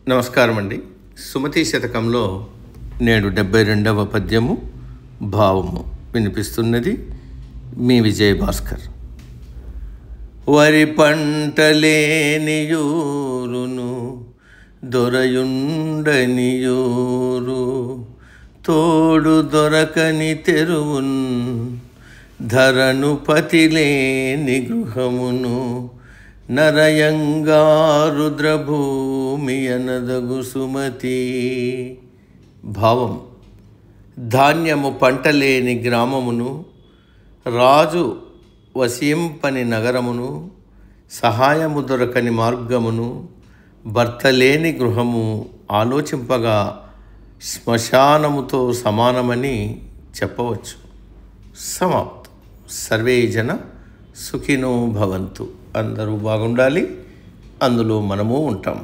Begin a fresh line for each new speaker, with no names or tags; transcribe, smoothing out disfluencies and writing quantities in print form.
నమస్కారం అండి. సుమతి శతకంలో నేడు 72వ పద్యము భావము వినిపిస్తున్నది మీ విజయభాస్కర్. వరి పంటలేనియూరును దొరయుండనియూరు, తోడు దొరకని తెరువున్ ధరను పతిలేని గృహమును, నరయంగా రుద్రభూమి అనదగు సుమతి. భావం: ధాన్యము పంటలేని గ్రామమును, రాజు వసింపని నగరమును, సహాయము దొరకని మార్గమును, భర్తలేని గృహము ఆలోచింపగా శ్మశానముతో సమానమని చెప్పవచ్చు. సమాప్తం. సర్వే జన సుఖినో భవంతు. అందరూ బాగుండాలి, అందులో మనము ఉంటాం.